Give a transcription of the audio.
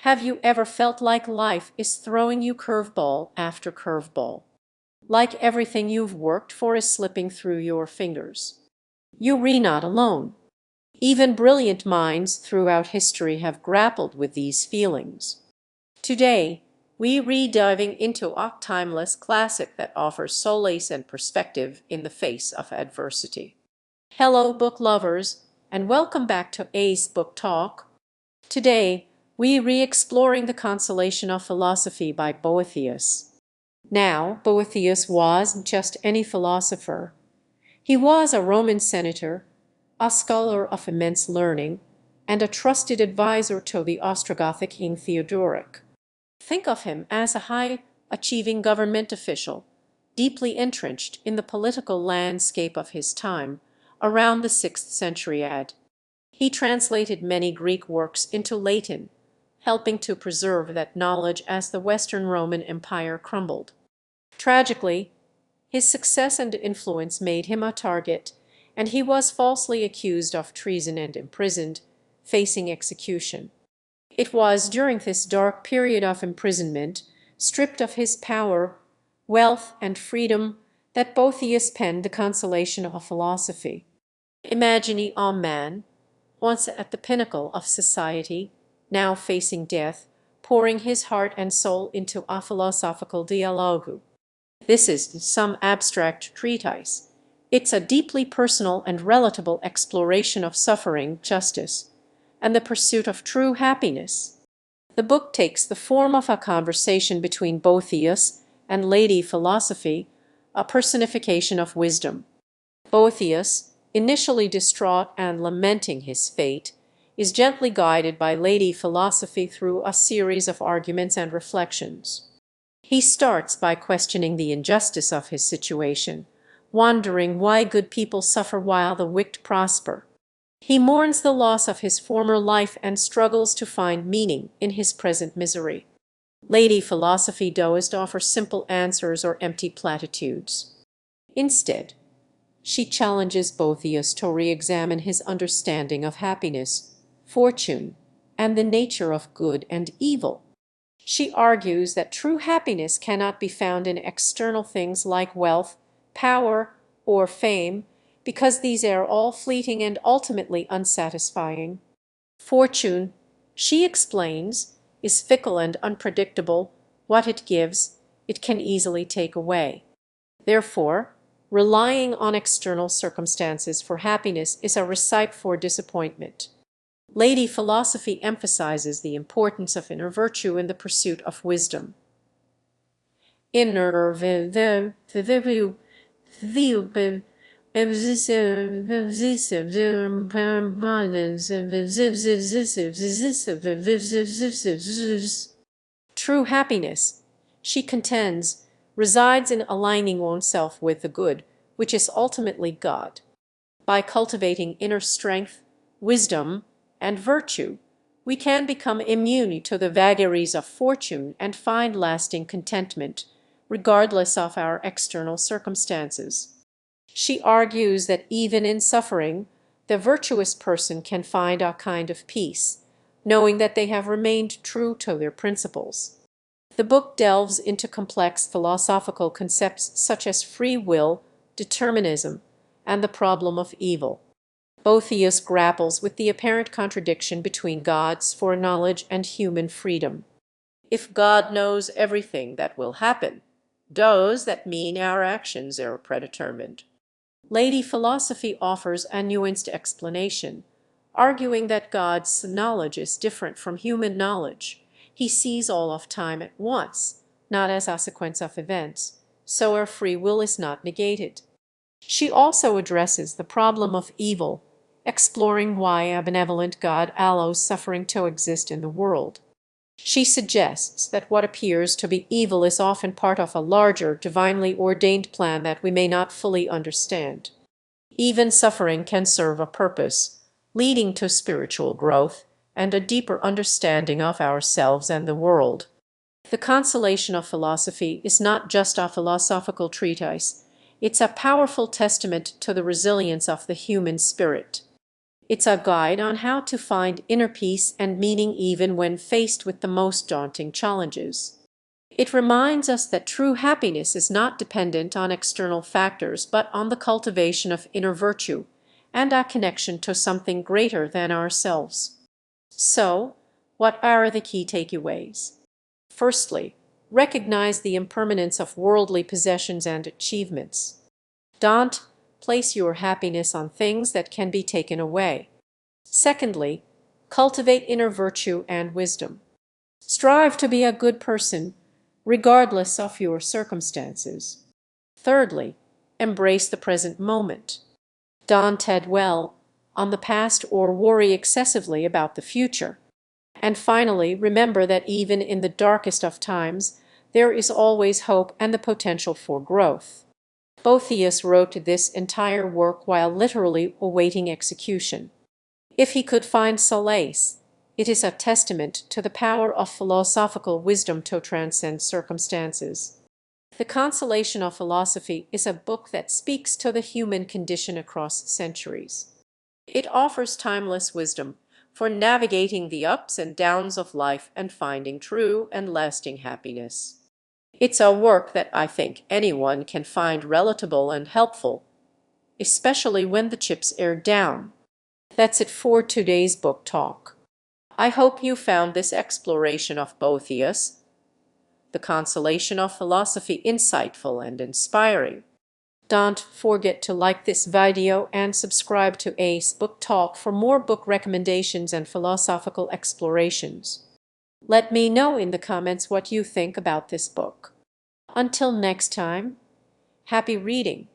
Have you ever felt like life is throwing you curveball after curveball? Like everything you've worked for is slipping through your fingers? You're not alone. Even brilliant minds throughout history have grappled with these feelings. Today, we re-diving into a timeless classic that offers solace and perspective in the face of adversity. Hello, book lovers, and welcome back to Ace Book Talk. Today, we re-exploring the Consolation of Philosophy by Boethius. Now, Boethius wasn't just any philosopher. He was a Roman senator, a scholar of immense learning, and a trusted advisor to the Ostrogothic King Theodoric. Think of him as a high-achieving government official, deeply entrenched in the political landscape of his time, around the 6th century AD. He translated many Greek works into Latin, helping to preserve that knowledge as the Western Roman Empire crumbled. Tragically, his success and influence made him a target, and he was falsely accused of treason and imprisoned, facing execution. It was during this dark period of imprisonment, stripped of his power, wealth, and freedom, that Boethius penned the Consolation of Philosophy. Imagine a man, once at the pinnacle of society, now facing death, pouring his heart and soul into a philosophical dialogue. This is some abstract treatise. It's a deeply personal and relatable exploration of suffering, justice, and the pursuit of true happiness. The book takes the form of a conversation between Boethius and Lady Philosophy, a personification of wisdom. Boethius, initially distraught and lamenting his fate, is gently guided by Lady Philosophy through a series of arguments and reflections. He starts by questioning the injustice of his situation, wondering why good people suffer while the wicked prosper. He mourns the loss of his former life and struggles to find meaning in his present misery. Lady Philosophy doesn't offer simple answers or empty platitudes. Instead, she challenges Boethius to re-examine his understanding of happiness, fortune, and the nature of good and evil. She argues that true happiness cannot be found in external things like wealth, power, or fame, because these are all fleeting and ultimately unsatisfying. Fortune, she explains, is fickle and unpredictable. What it gives, it can easily take away. Therefore, relying on external circumstances for happiness is a recipe for disappointment. Lady Philosophy emphasizes the importance of inner virtue in the pursuit of wisdom. Inner True happiness, she contends, resides in aligning oneself with the good, which is ultimately God. By cultivating inner strength, wisdom, and virtue, we can become immune to the vagaries of fortune and find lasting contentment, regardless of our external circumstances. She argues that even in suffering, the virtuous person can find a kind of peace, knowing that they have remained true to their principles. The book delves into complex philosophical concepts such as free will, determinism, and the problem of evil. Boethius grapples with the apparent contradiction between God's foreknowledge and human freedom. If God knows everything that will happen, does that mean our actions are predetermined? Lady Philosophy offers a nuanced explanation, arguing that God's knowledge is different from human knowledge. He sees all of time at once, not as a sequence of events, so our free will is not negated. She also addresses the problem of evil, exploring why a benevolent God allows suffering to exist in the world. She suggests that what appears to be evil is often part of a larger, divinely ordained plan that we may not fully understand. Even suffering can serve a purpose, leading to spiritual growth and a deeper understanding of ourselves and the world. The Consolation of Philosophy is not just a philosophical treatise, it's a powerful testament to the resilience of the human spirit. It's a guide on how to find inner peace and meaning even when faced with the most daunting challenges. It reminds us that true happiness is not dependent on external factors, but on the cultivation of inner virtue and our connection to something greater than ourselves. So, what are the key takeaways? Firstly, recognize the impermanence of worldly possessions and achievements. Don't place your happiness on things that can be taken away. Secondly, cultivate inner virtue and wisdom. Strive to be a good person, regardless of your circumstances. Thirdly, embrace the present moment. Don't dwell on the past or worry excessively about the future. And finally, remember that even in the darkest of times, there is always hope and the potential for growth. Boethius wrote this entire work while literally awaiting execution. If he could find solace, it is a testament to the power of philosophical wisdom to transcend circumstances. The Consolation of Philosophy is a book that speaks to the human condition across centuries. It offers timeless wisdom for navigating the ups and downs of life and finding true and lasting happiness. It's a work that I think anyone can find relatable and helpful, especially when the chips are down. That's it for today's book talk. I hope you found this exploration of Boethius, The Consolation of Philosophy, insightful and inspiring. Don't forget to like this video and subscribe to Ace Book Talk for more book recommendations and philosophical explorations. Let me know in the comments what you think about this book. Until next time, happy reading!